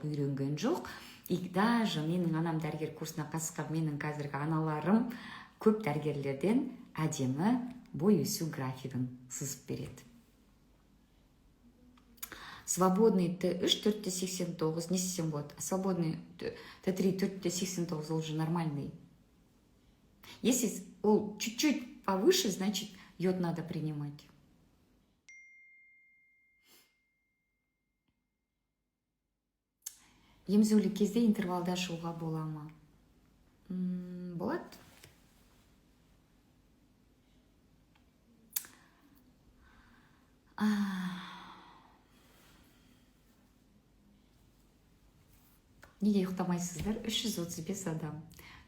жоқ, үйренген жоқ. И даже менің анам дәрігер курсына қатысқан менің қазіргі аналарым көп дәрігерлерден әдемі бой өсу графигін сызып береді. Свободный Т3 4,89 не істесем болады. Свободный Т3 4,89 ол уже нормальный. Если ол чуть-чуть повыше, значит йод надо принимать. Емізулі кезде интервалда шығуға бола ма? Болады. Неге ұйықтамайсыздар? 335 адам.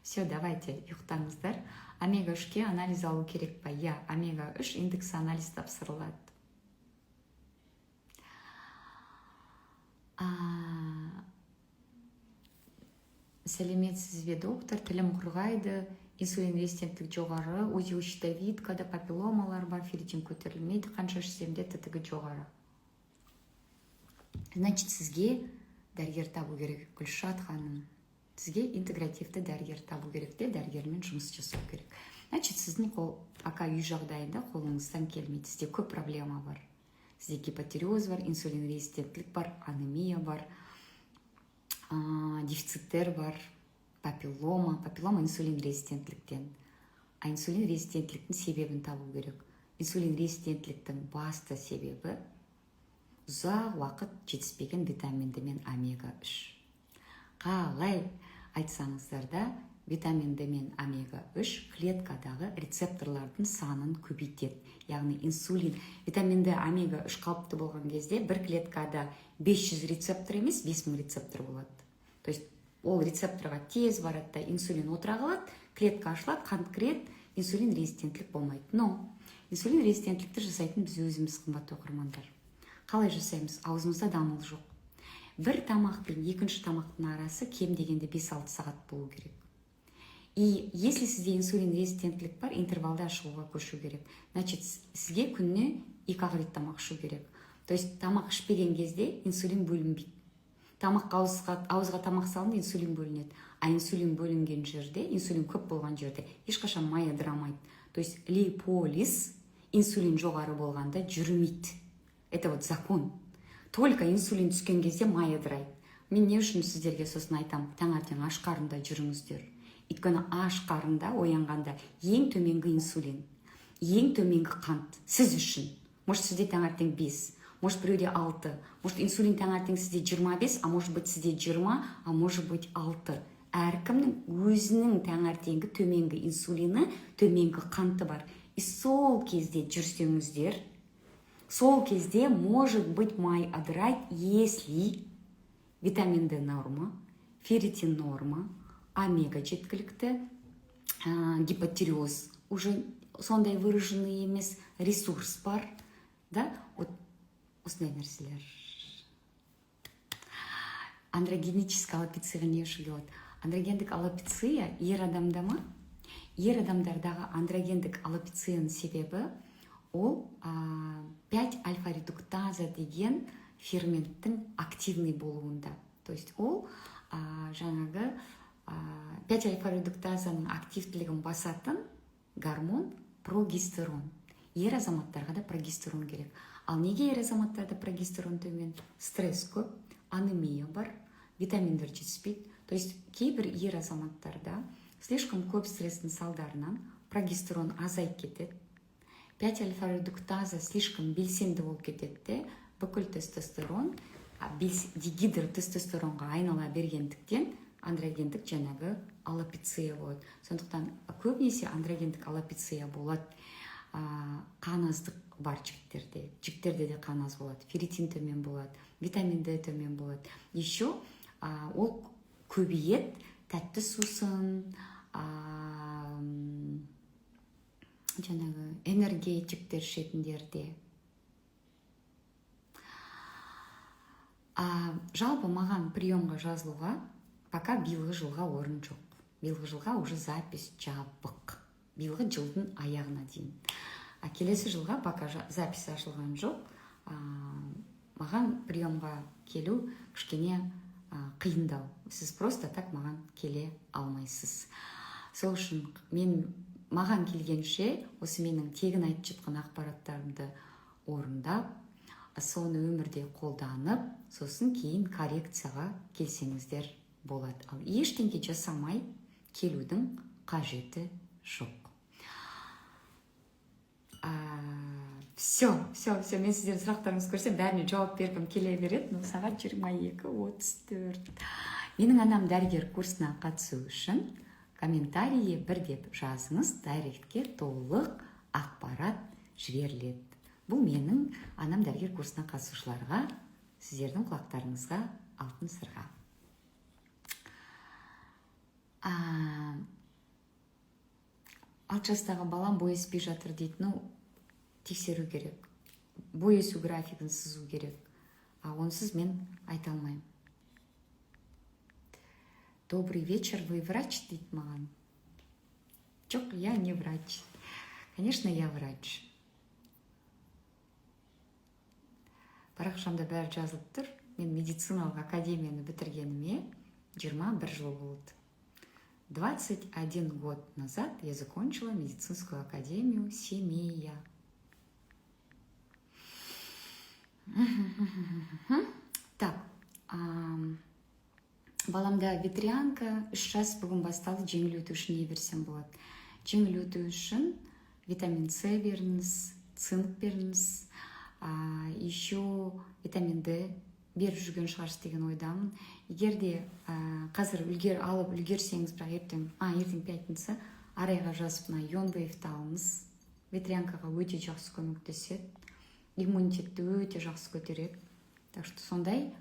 Все, давайте, ұйықтаңыздар. Омега-3-ке анализ алу керек па? Я, омега-3 индекс анализ тапсырылады. Сәлеметсіз бе, доктор? Тілім құрғайды, инсулин резистенттік жоғары, узеущитовидкада папилломалар бар, ферритин көтерілмейді, қанша ішсем де ТТГ жоғары. Значит, сізге дәрігер табу керек, Гүлшат ханым. Сізге интегративті дәрігер табу керек те, дәрігермен жұмыс жасау керек. Значит, сіздің пока үй жағдайында қолыңыздан келмейді. Сізде көп проблема бар. Сізде гипотереоз бар, инсулин резистенттілік бар, анемия бар, дефициттер бар, папиллома инсулин резистенттіліктен. А инсулин резистенттіліктің себебін табу керек. Инсулин резистенттіліктің басты себебі ұзақ уақыт жетіспеген витаминді мен омега-3. Қалай айтсаңыздар да, витаминді мен омега-3 клеткадағы рецепторлардың санын көбейтеді. Яғни инсулин, витаминді омега-3 қалыпты болған кезде бір клеткада 500 рецептор емес, 5000 рецептор болады. То есть ол рецепторға тез барады да инсулин отыра қалады, клетка ашылады, конкрет инсулин резистенттілік болмайды. Но инсулин резистенттілікті жасайтын біз өзіміз, қымбатты оқырмандар. Қалай жасаймыз? Аузымызда дамыл жоқ. Бір тамақ пен екінші тамақтың арасы кем дегенде 5-6 сағат болу керек. И если сізде инсулин резистенттілік бар, интервалда шығуға көшу керек. Значит, сізге күніне 2-ақ рет тамақ ішу керек. То есть тамақ ішпеген кезде инсулин бөлінбейді. Ауызға тамақ салынды, инсулин бөлінеді. А инсулин бөлінген жерде, инсулин көп болған жерде ешқашан май ыдырамайды. То есть липолиз инсулин жоғары болғанда жүрмейді. Это вот закон. Только инсулин түскен кезде май ыдырайды. Мен не үшін сіздерге сосын айтам, таңертең аш қарында жүріңіздер. Өйткені аш қарында оянғанда ең төменгі инсулин, ең төменгі қант сіз үшін. Может, сізде таңертең 5, может, біреуде 6, может, инсулин таңертең сізде 25, а может быть, сізде 20, а может быть, 6. Әркімнің өзінің таңертеңгі төменгі инсулині, төменгі қанты бар. И сол кезде жүрсеңіздер, сол кезде, может быть, май ыдырайды, если витамин D норма, ферритин норма, омега жеткілікті, гипотереоз уже сондай выраженный емес, ресурс бар, да? Вот осындай нәрселер. Андрогенический аллопецияға не үшін келеді? Андрогендік аллопеция ер адамда ма? Ер адамдардағы андрогендік аллопецияның себебі ол 5-альфа-редуктаза деген ферменттің активный болуында. То есть ол жаңағы 5-альфа-редуктазаның активтілігін басатын гормон прогестерон. Ер азаматтарға да прогестерон керек. Ал неге ер азаматтарда прогестерон төмен? Стресс көп, анемия бар, витаминдер жетіспейді. То есть кейбір ер азаматтарда слишком көп стресстің салдарынан прогестерон азайып кетеді. 5-альфа-редуктаза слишком белсенді болып кетеді, бүкіл тестостерон дегидротестостеронға айнала бергендіктен андрогендік жаңағы аллопеция болады. Сондықтан көбінесе андрогендік аллопеция болады. Қаназдық бар жігіттерде. Жігіттерде де қаназ болады. Ферритин төмен болады, витамин D төмен болады. Еще ол көбейеді, тәтті сусын, жаңағы энергетиктер ішетіндерде. Жалпы маған приемға жазылуға пока биылғы жылға орын жоқ. Биылғы жылға уже запись жабық. Биылғы жылдың аяғына дейін. Келесі жылға пока запись ашылған жоқ. Маған приемға келу кішкене қиындау. Сіз просто так маған келе алмайсыз. Сол үшін маған келгенше осы менің тегін айтып жатқан ақпараттарымды орындап, соны өмірде қолданып, сосын кейін коррекцияға келсеңіздер болады. Ал ештеңе жасамай келудің қажеті жоқ. Все, мен сіздердің сұрақтарыңызды көрсем, бәріне жауап бергім келе береді. Сағат 22:34. Менің анам дәрігер курсына қатысу үшін комментарийге 1 деп жазыңыз, директке толық ақпарат жіберіледі. Бұл менің анам дәрігер курсына қатысушыларға, сіздердің құлақтарыңызға алтын сырға. 6 жастағы балам бой өспей жатыр дейді. Тексеру керек. Бой өсу графигін сызу керек. Онсыз мен айта алмаймын. Добрый вечер, вы врач дейді маған. Жоқ, я не врач. Конечно, я врач. Парақшамда бәрі жазылып тұр. Мен медициналық академияны бітіргеніме 21 жыл болды. 21 год назад я закончила медицинскую академию «Семия». Так, баламда ветрянка, 3 жас бүгін басталды, жеңіл өту үшін не берсем болады? Жеңіл өту үшін витамин С беріңіз, цинк беріңіз, еще витамин D беріп жүрген шығарсыз деген ойдамын. Егер де қазір алып үлгерсеңіз, бірақ ертең пятница, арайға жазып Йонвейвті алыңыз. Ветрянкаға өте жақсы көмектеседі. Иммунитетті өте жақсы көтереді. Так что сондай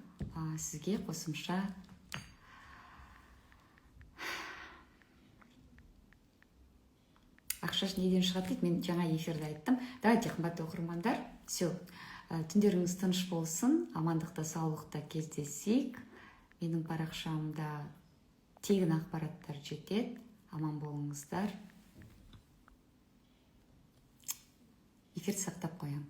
сізге қосымша ақшаш неден шығады дейді, мен жаңа эфирде айттым. Давайте, қымбатты оқырмандар, все. Түндеріңіз тыныш болсын, амандықта, саулықта кездесейік. Менің парақшамда тегін ақпараттар жетеді. Аман болыңыздар. Эфирді сақтап қоямын.